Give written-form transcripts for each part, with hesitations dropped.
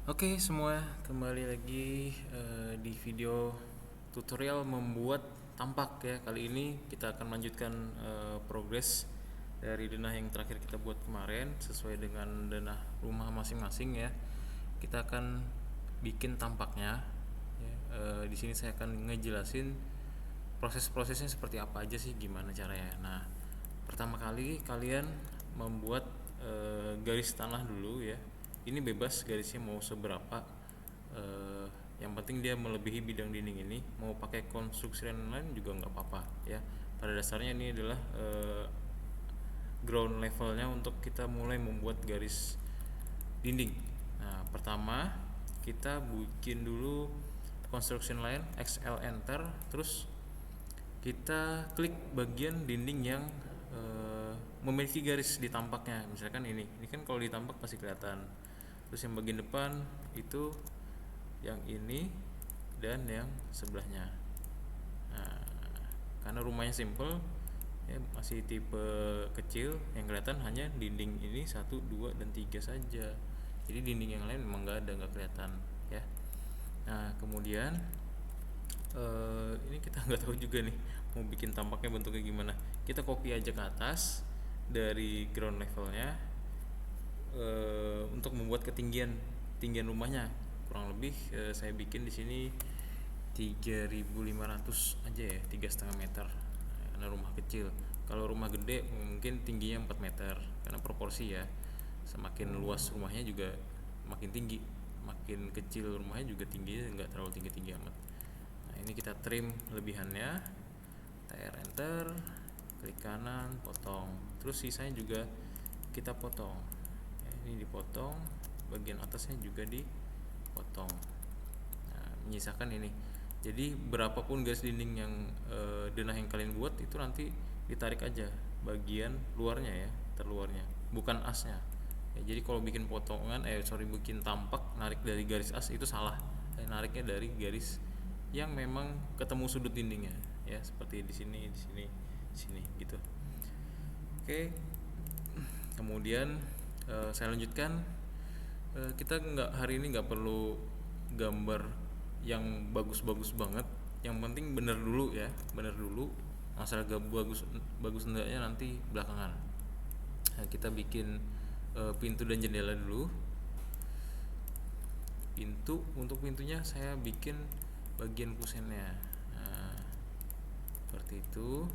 Oke semua, kembali lagi di video tutorial membuat tampak ya. Kali ini kita akan melanjutkan progres dari denah yang terakhir kita buat kemarin sesuai dengan denah rumah masing-masing ya. Kita akan bikin tampaknya. Ya. Di sini saya akan ngejelasin proses-prosesnya seperti apa aja sih, gimana caranya. Nah, pertama kali kalian membuat garis tanah dulu ya. Ini bebas garisnya mau seberapa, eh, yang penting dia melebihi bidang dinding ini. Mau pakai konstruksi lain juga nggak apa-apa ya. Pada dasarnya ini adalah ground levelnya untuk kita mulai membuat garis dinding. Nah, pertama kita bikin dulu construction line, XL enter, terus kita klik bagian dinding yang memiliki garis di tampaknya. Misalkan ini kan kalau ditampak pasti kelihatan. Terus yang bagian depan itu yang ini dan yang sebelahnya. Nah, karena rumahnya simple ya, masih tipe kecil, yang kelihatan hanya dinding ini 1, 2, dan 3 saja. Jadi dinding yang lain memang nggak kelihatan ya. Nah, kemudian ini kita nggak tahu juga nih mau bikin tampaknya bentuknya gimana. Kita copy aja ke atas dari ground levelnya, untuk membuat tinggian rumahnya. Kurang lebih saya bikin di sini 3.500 aja ya, 3,5 meter karena rumah kecil. Kalau rumah gede mungkin tingginya 4 meter karena proporsi ya, semakin luas rumahnya juga makin tinggi, makin kecil rumahnya juga tingginya nggak terlalu tinggi-tinggi amat. Nah, ini kita trim lebihannya, TR enter, klik kanan, potong. Terus sisanya juga kita potong ya, ini dipotong, bagian atasnya juga dipotong. Nah, menyisakan ini. Jadi berapapun garis dinding yang denah yang kalian buat itu nanti ditarik aja bagian luarnya ya, terluarnya, bukan asnya ya. Jadi kalau bikin potongan bikin tampak narik dari garis as itu salah. Nariknya dari garis yang memang ketemu sudut dindingnya ya, seperti di sini, di sini, di sini gitu. Oke, kemudian saya lanjutkan. Kita hari ini nggak perlu gambar yang bagus-bagus banget, yang penting bener dulu ya, bener dulu. Masalah gak bagus bagus enggaknya nanti belakangan. Nah, kita bikin pintu dan jendela dulu. Untuk pintunya saya bikin bagian kusennya. Nah, seperti itu.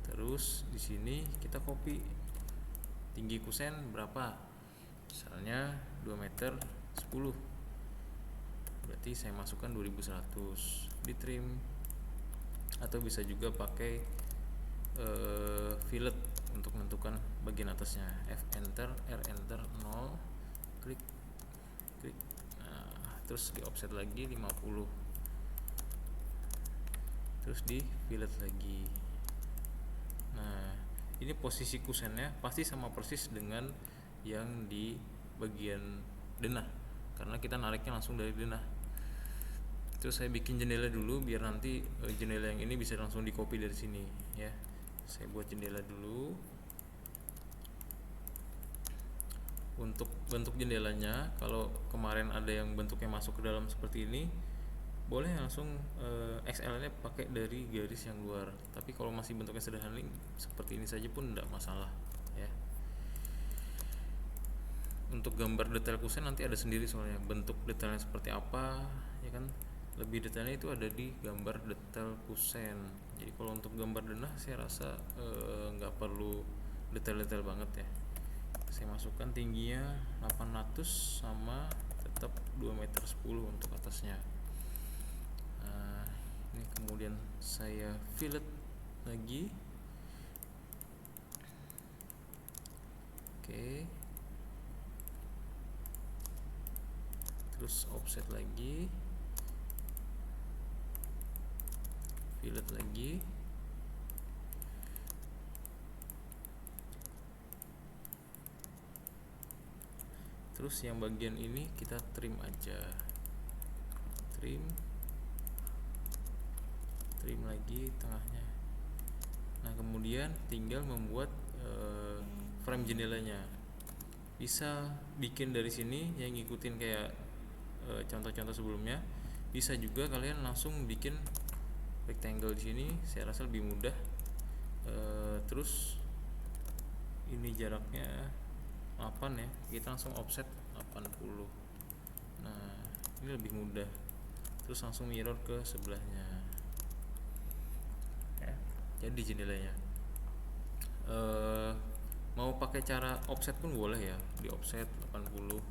Terus di sini kita copy tinggi kusen berapa, misalnya 2 meter 10, berarti saya masukkan 2100, di trim. Atau bisa juga pakai fillet untuk menentukan bagian atasnya. F enter, R enter, 0, klik klik. Nah, terus di offset lagi 50, terus di fillet lagi. Nah, ini posisi kusennya pasti sama persis dengan yang di bagian denah karena kita nariknya langsung dari denah. Terus saya bikin jendela dulu biar nanti jendela yang ini bisa langsung di copy dari sini ya. Saya buat jendela dulu. Untuk bentuk jendelanya, kalau kemarin ada yang bentuknya masuk ke dalam seperti ini, boleh langsung XL nya pakai dari garis yang luar. Tapi kalau masih bentuknya sederhana seperti ini saja pun tidak masalah ya. Untuk gambar detail kusen nanti ada sendiri soalnya, bentuk detailnya seperti apa ya kan, lebih detailnya itu ada di gambar detail kusen. Jadi kalau untuk gambar denah saya rasa nggak perlu detail-detail banget ya. Saya masukkan tingginya 800 sama tetap 2 meter 10 untuk atasnya. Nah, ini kemudian saya fillet lagi. Oke, terus offset lagi, fillet lagi. Terus yang bagian ini kita trim aja, trim lagi tengahnya. Nah, kemudian tinggal membuat frame jendelanya. bisa bikin dari sini yang ngikutin kayak contoh-contoh sebelumnya. Bisa juga kalian langsung bikin rectangle di sini, saya rasa lebih mudah. Terus ini jaraknya 8 ya, kita langsung offset 80. Nah ini lebih mudah, terus langsung mirror ke sebelahnya ya. Jadi jendelanya mau pakai cara offset pun boleh ya, di offset 80,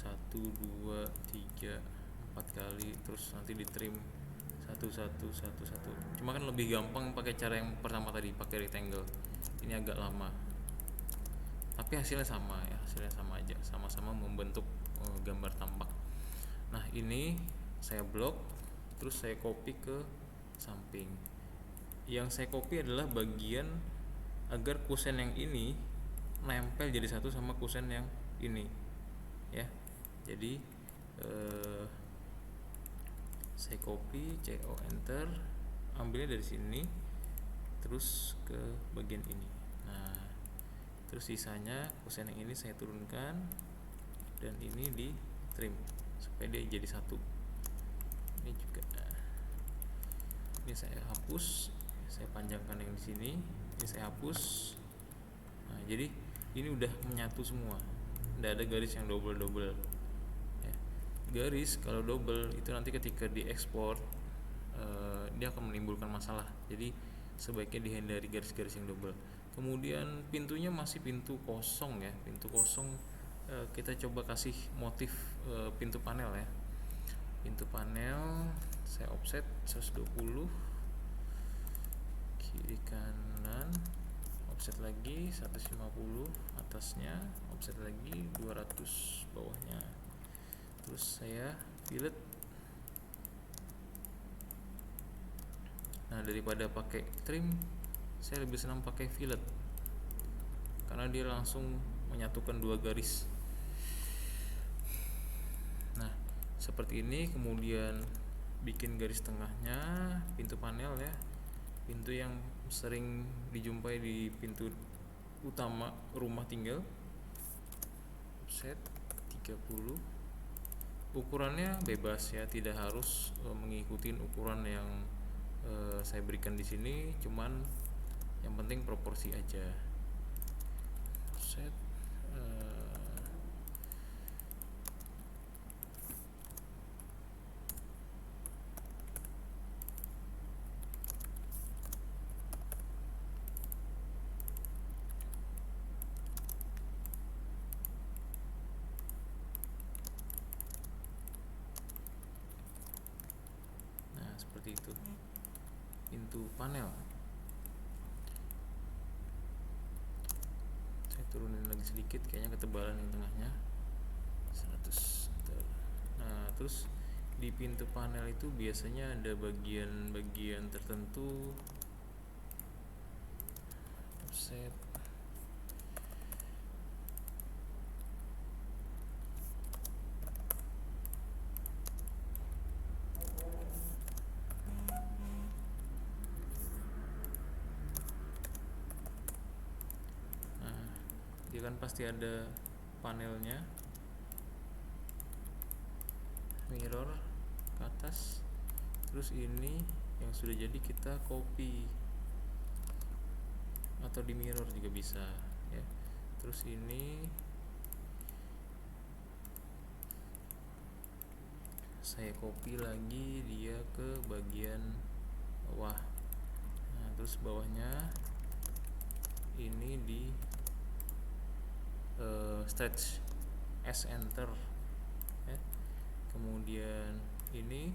1 2 3 4 kali, terus nanti di trim 1 1 1 1. Cuma kan lebih gampang pakai cara yang pertama tadi, pakai rectangle. Ini agak lama, tapi hasilnya sama ya, hasilnya sama aja, sama-sama membentuk gambar tampak. Nah ini saya blok, terus saya copy ke samping. Yang saya copy adalah bagian agar kusen yang ini nempel jadi satu sama kusen yang ini ya. Jadi saya copy, CO enter, ambilnya dari sini terus ke bagian ini. Nah terus sisanya kusen yang ini saya turunkan dan ini di trim supaya dia jadi satu. Ini juga, ini saya hapus, saya panjangkan yang di sini, ini saya hapus. Nah jadi ini udah menyatu semua, tidak ada garis yang double ya. Garis kalau double itu nanti ketika diekspor dia akan menimbulkan masalah, jadi sebaiknya dihindari garis-garis yang double. Kemudian pintunya masih pintu kosong ya, pintu kosong. Kita coba kasih motif pintu panel ya. Pintu panel saya offset 120 kiri kanan, offset lagi 150 atasnya, offset lagi 200 bawahnya. Terus saya fillet. Nah daripada pakai trim, saya lebih senang pakai fillet karena dia langsung menyatukan dua garis. Nah seperti ini. Kemudian bikin garis tengahnya pintu panel ya, pintu yang sering dijumpai di pintu utama rumah tinggal. Offset 30. Ukurannya bebas ya, tidak harus mengikuti ukuran yang saya berikan di sini, cuman yang penting proporsi aja. Offset seperti itu pintu panel. Saya turunin lagi sedikit, kayaknya ketebalan yang tengahnya 100. Nah terus di pintu panel itu biasanya ada bagian-bagian tertentu. Offset dia kan pasti ada panelnya, mirror ke atas. Terus ini yang sudah jadi kita copy atau di mirror juga bisa ya. Terus ini saya copy lagi dia ke bagian bawah. Nah terus bawahnya ini di stretch S enter ya. Kemudian ini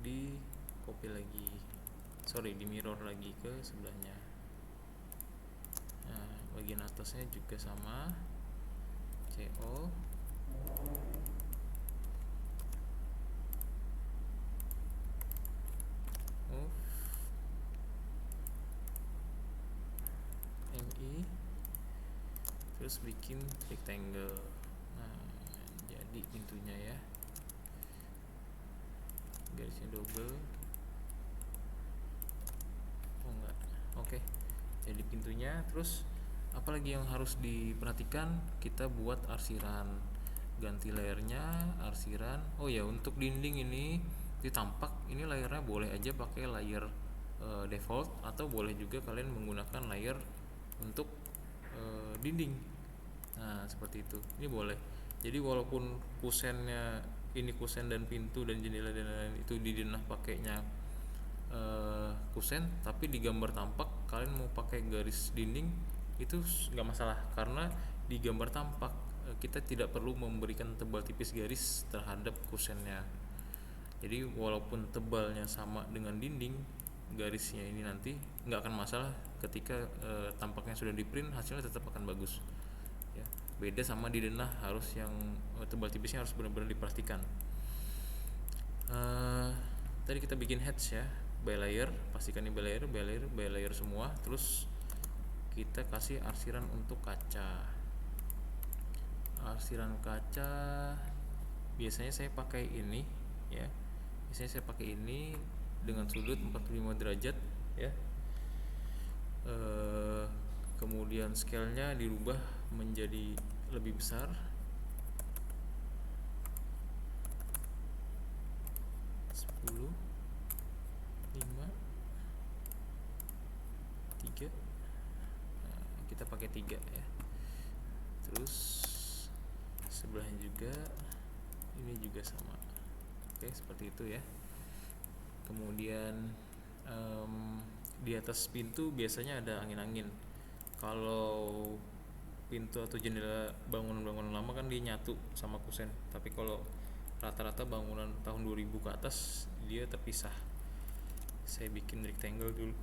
di copy lagi, di mirror lagi ke sebelahnya. Nah bagian atasnya juga sama, CO move MI, terus bikin rectangle. Nah jadi pintunya ya, garisnya double. Oh enggak, oke. Jadi pintunya. Terus Apalagi yang harus diperhatikan, kita buat arsiran, ganti layernya, arsiran. Oh ya, untuk dinding ini ditampak, ini layernya boleh aja pakai layer default, atau boleh juga kalian menggunakan layer untuk dinding. Nah, seperti itu. Ini boleh. Jadi walaupun kusennya ini kusen dan pintu dan jendela dan lain-lain itu didenah pakainya kusen, tapi di gambar tampak kalian mau pakai garis dinding, itu nggak masalah, karena di gambar tampak kita tidak perlu memberikan tebal tipis garis terhadap kusennya. Jadi walaupun tebalnya sama dengan dinding, garisnya ini nanti nggak akan masalah ketika tampaknya sudah di print, hasilnya tetap akan bagus ya. Beda sama di denah, harus yang tebal tipisnya harus benar-benar dipastikan. Tadi kita bikin hatch ya, by layer, pastikan ini by layer, by layer, by layer semua. Terus kita kasih arsiran untuk kaca. Arsiran kaca biasanya saya pakai ini ya. Biasanya saya pakai ini dengan sudut 45 derajat ya. Kemudian scale-nya dirubah menjadi lebih besar. 10, 5, 3. Nah, kita pakai 3 ya. Terus sebelahnya juga, ini juga sama. Oke, seperti itu ya. Kemudian di atas pintu biasanya ada angin-angin. Kalau pintu atau jendela bangunan-bangunan lama kan dia nyatu sama kusen, tapi kalau rata-rata bangunan tahun 2000 ke atas dia terpisah. Saya bikin rectangle dulu,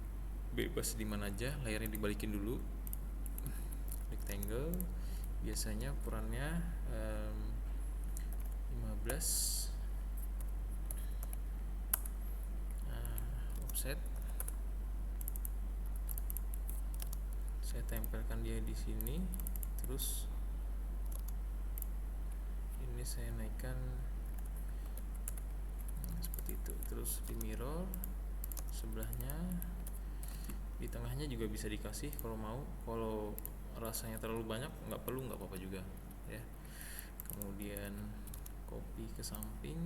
bebas di mana aja, layarnya dibalikin dulu. Rectangle biasanya ukurannya 15. Offset saya tempelkan dia di sini, terus ini saya naikkan seperti itu. Terus di mirror sebelahnya, di tengahnya juga bisa dikasih kalau mau. Kalau rasanya terlalu banyak nggak perlu, nggak apa-apa juga ya. Kemudian copy ke samping,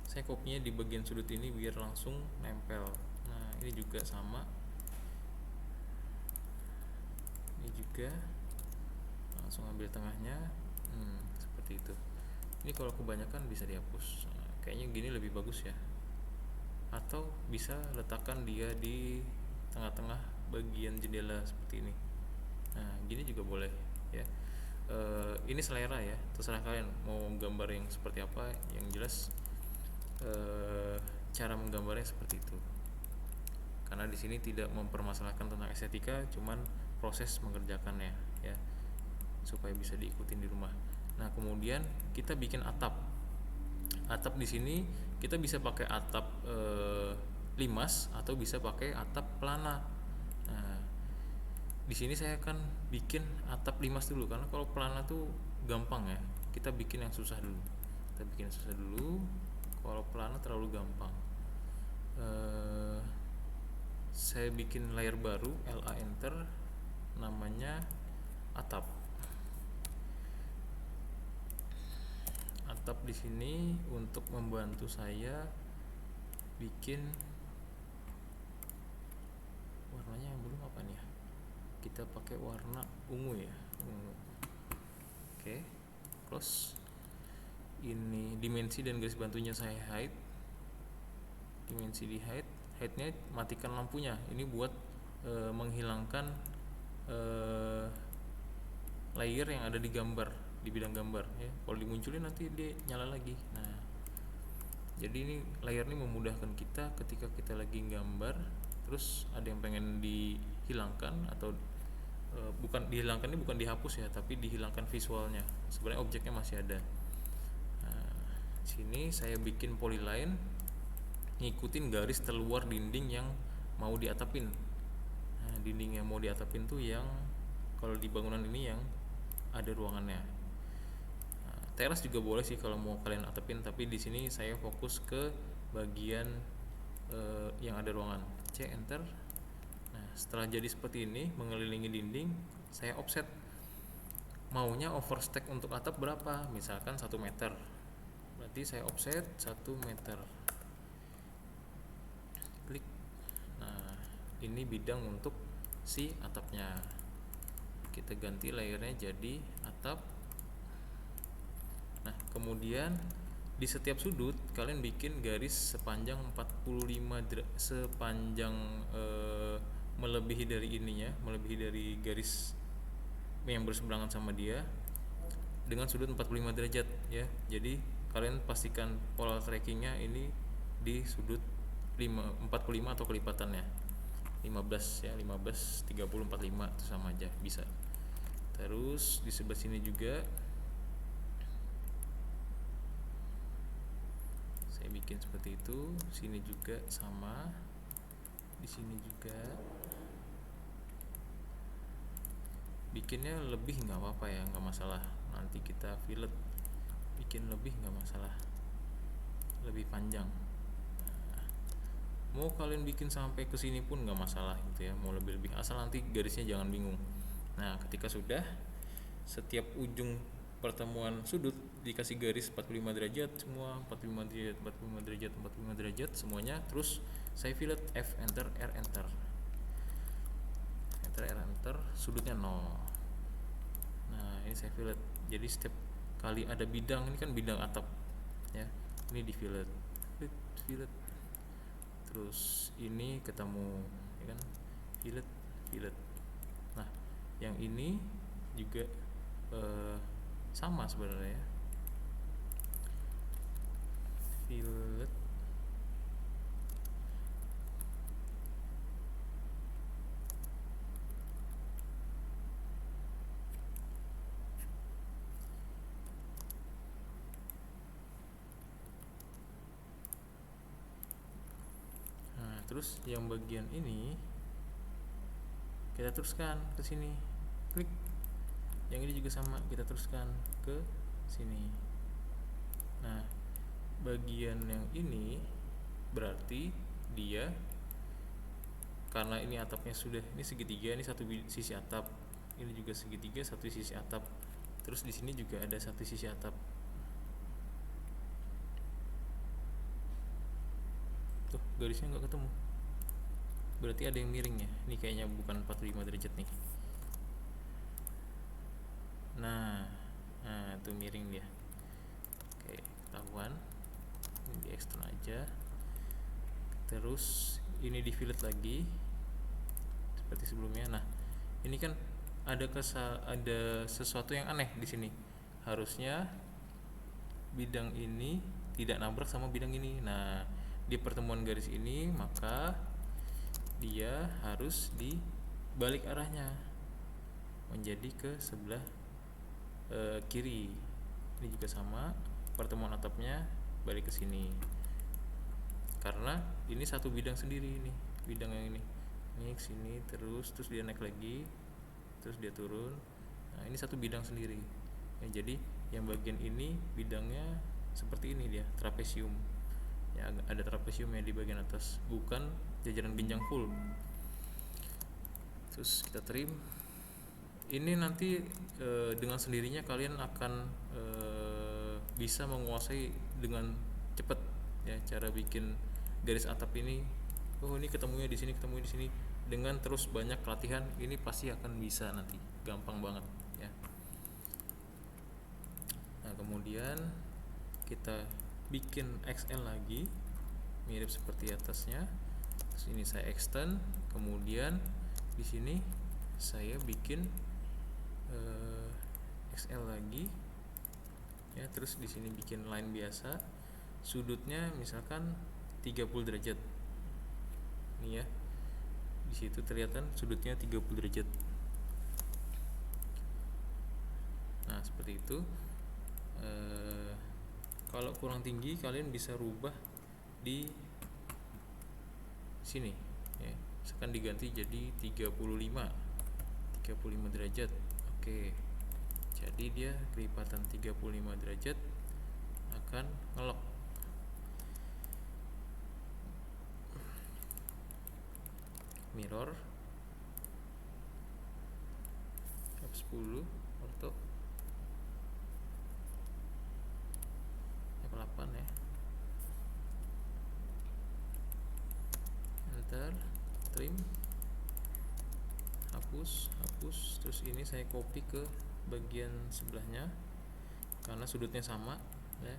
saya kopinya di bagian sudut ini biar langsung nempel. Nah, ini juga sama, ini juga langsung ambil tengahnya. Seperti itu. Ini kalau kebanyakan bisa dihapus. Nah, kayaknya gini lebih bagus ya. Atau bisa letakkan dia di tengah-tengah bagian jendela seperti ini. Nah, gini juga boleh ya. Ini selera ya, terserah kalian mau gambar yang seperti apa. Yang jelas cara menggambarnya seperti itu. Karena di sini tidak mempermasalahkan tentang estetika, cuman proses mengerjakannya ya, supaya bisa diikutin di rumah. Nah, kemudian kita bikin atap. Atap di sini kita bisa pakai atap limas atau bisa pakai atap pelana. Nah, di sini saya akan bikin atap limas dulu, karena kalau pelana tuh gampang ya. Kita bikin yang susah dulu. Kalau pelana terlalu gampang. Saya bikin layer baru, LA enter, namanya atap. Atap di sini untuk membantu saya bikin warnanya yang belum apa nih ya. Kita pakai warna ungu ya. Oke, close. Ini dimensi dan garis bantunya saya hide. Dimensi di hide, headnya matikan lampunya. Ini buat menghilangkan layer yang ada di gambar, di bidang gambar ya. Kalau dimunculin nanti dia nyala lagi. Nah, jadi ini layer ini memudahkan kita ketika kita lagi gambar, terus ada yang pengen dihilangkan atau bukan dihilangkan, ini bukan dihapus ya, tapi dihilangkan visualnya. Sebenarnya objeknya masih ada. Nah, sini saya bikin polyline ngikutin garis terluar dinding yang mau diatapin. Nah, dinding yang mau diatapin tuh yang kalau di bangunan ini yang ada ruangannya. Nah, teras juga boleh sih kalau mau kalian atapin, tapi di sini saya fokus ke bagian yang ada ruangan. C enter. Nah, setelah jadi seperti ini mengelilingi dinding, saya offset. Maunya overstack untuk atap berapa? Misalkan 1 meter. Berarti saya offset 1 meter. Klik. Nah, ini bidang untuk si atapnya. Kita ganti layernya jadi atap. Nah, kemudian di setiap sudut kalian bikin garis sepanjang 45 sepanjang melebihi dari ininya, melebihi dari garis yang berseberangan sama dia dengan sudut 45 derajat ya. Jadi kalian pastikan pola trackingnya ini di sudut 45 atau kelipatannya 15 ya, 15, 30, 45 itu sama aja bisa. Terus di sebelah sini juga saya bikin seperti itu, sini juga sama, di sini juga. Bikinnya lebih nggak apa-apa ya, nggak masalah. Nanti kita fillet, bikin lebih nggak masalah, lebih panjang. Nah, mau kalian bikin sampai ke sini pun nggak masalah gitu ya, mau lebih-lebih, asal nanti garisnya jangan bingung. Nah, ketika sudah setiap ujung pertemuan sudut dikasih garis 45 derajat semua, 45 derajat, 45 derajat, 45 derajat semuanya. Terus saya fillet, F enter, R enter, enter, R enter, sudutnya 0. Nah, ini saya fillet. Jadi setiap kali ada bidang, ini kan bidang atap ya, ini di fillet, fillet. Terus ini ketemu ya kan, fillet, fillet. Nah, yang ini juga sama sebenarnya, fillet. Nah, terus yang bagian ini kita teruskan ke sini, klik. Yang ini juga sama, kita teruskan ke sini. Nah, bagian yang ini berarti dia, karena ini atapnya sudah, ini segitiga, ini satu sisi atap, ini juga segitiga, satu sisi atap. Terus di sini juga ada satu sisi atap. Tuh, garisnya nggak ketemu. Berarti ada yang miring ya. Ini kayaknya bukan 45 derajat nih. Nah, itu miring dia. Oke, ketahuan. Ini di extend aja. Terus ini di fillet lagi seperti sebelumnya. Nah, ini kan ada sesuatu yang aneh di sini. Harusnya bidang ini tidak nabrak sama bidang ini. Nah, di pertemuan garis ini maka dia harus dibalik arahnya menjadi ke sebelah kiri. Ini juga sama, pertemuan atapnya balik ke sini. Karena ini satu bidang sendiri, ini bidang yang ini ke sini, terus dia naik lagi, terus dia turun. Nah, ini satu bidang sendiri ya. Jadi yang bagian ini bidangnya seperti ini, dia trapesium ya, ada trapesiumnya di bagian atas, bukan jajaran ginjang full. Terus kita trim. Ini nanti dengan sendirinya kalian akan bisa menguasai dengan cepat ya cara bikin garis atap ini. Oh, ini ketemunya di sini, ketemu di sini. Dengan terus banyak latihan ini pasti akan bisa nanti, gampang banget ya. Nah, kemudian kita bikin XL lagi mirip seperti atasnya. Terus ini saya extend, kemudian di sini saya bikin XL lagi ya. Terus di sini bikin line biasa, sudutnya misalkan 30 derajat nih ya, di situ terlihat sudutnya 30 derajat. Nah, seperti itu. Kalau kurang tinggi kalian bisa rubah di sini ya, misalkan diganti jadi 35 derajat. Oke, jadi dia kelipatan 35 derajat akan ngelok. Mirror, F10 orto F8 ya, enter, trim, hapus, terus ini saya copy ke bagian sebelahnya karena sudutnya sama ya.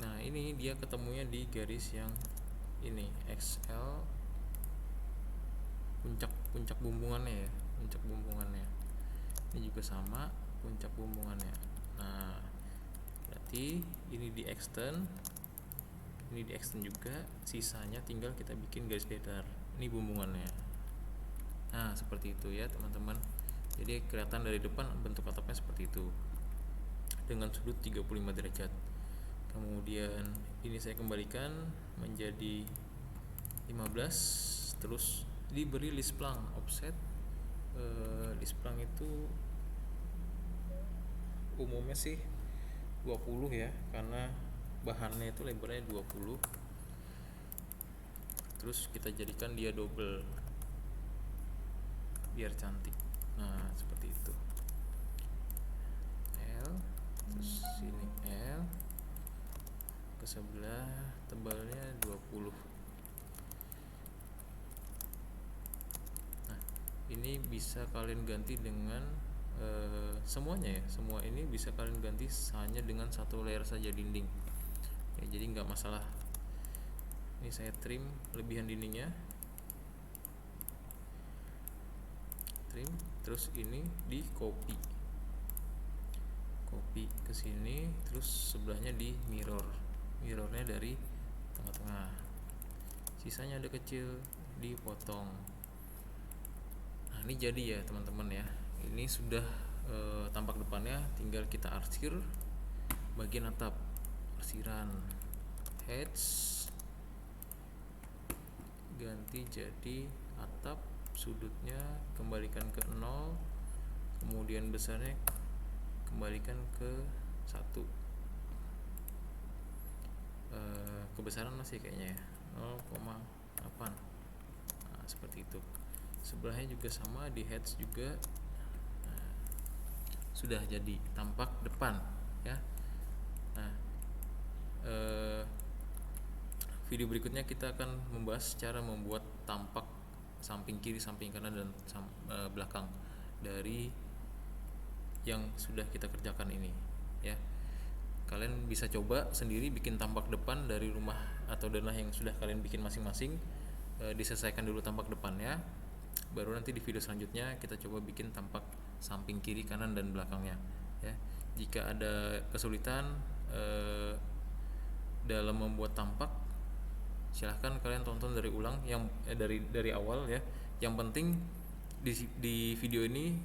Nah ini dia ketemunya di garis yang ini, XL, puncak bumbungannya ya, puncak bumbungannya ini juga sama puncak bumbungannya. Nah berarti ini di extend, ini di extend juga, sisanya tinggal kita bikin garis datar, ini bumbungannya. Nah seperti itu ya teman-teman, jadi kelihatan dari depan bentuk atapnya seperti itu dengan sudut 35 derajat. Kemudian ini saya kembalikan menjadi 15, terus diberi list plank offset. List plank itu umumnya sih 20 ya, karena bahannya itu lebarnya 20. Terus kita jadikan dia double biar cantik. Nah seperti itu, L, terus sini L ke sebelah, tebalnya 20. Nah ini bisa kalian ganti dengan semuanya ya, semua ini bisa kalian ganti hanya dengan satu layer saja dinding ya, jadi nggak masalah. Ini saya trim lebihan dindingnya, trim, terus ini di copy ke sini, terus sebelahnya di mirrornya dari tengah-tengah, sisanya ada kecil dipotong. Nah ini jadi ya teman-teman ya, ini sudah tampak depannya, tinggal kita arsir bagian atap, arsiran heads ganti jadi atap, sudutnya kembalikan ke 0, kemudian besarnya kembalikan ke 1, kebesaran masih kayaknya ya 0,8. Nah seperti itu, sebelahnya juga sama, di heads juga. Nah, sudah jadi tampak depan ya. Nah video berikutnya kita akan membahas cara membuat tampak samping kiri, samping kanan, dan belakang dari yang sudah kita kerjakan ini ya. Kalian bisa coba sendiri bikin tampak depan dari rumah atau denah yang sudah kalian bikin masing-masing. Diselesaikan dulu tampak depannya, baru nanti di video selanjutnya kita coba bikin tampak samping kiri, kanan, dan belakangnya ya. Jika ada kesulitan dalam membuat tampak, silahkan kalian tonton dari ulang yang dari awal ya. Yang penting di video ini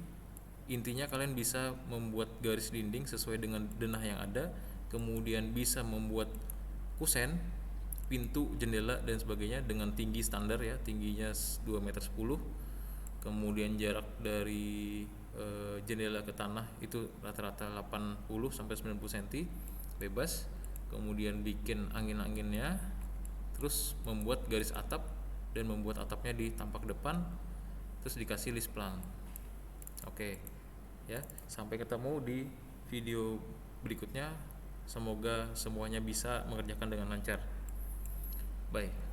intinya kalian bisa membuat garis dinding sesuai dengan denah yang ada, kemudian bisa membuat kusen, pintu, jendela, dan sebagainya dengan tinggi standar ya, tingginya 2,10 meter, kemudian jarak dari jendela ke tanah itu rata-rata 80 sampai 90 cm bebas, kemudian bikin angin-anginnya, terus membuat garis atap dan membuat atapnya di tampak depan, terus dikasih list plank. Oke ya, sampai ketemu di video berikutnya. Semoga semuanya bisa mengerjakan dengan lancar. Bye.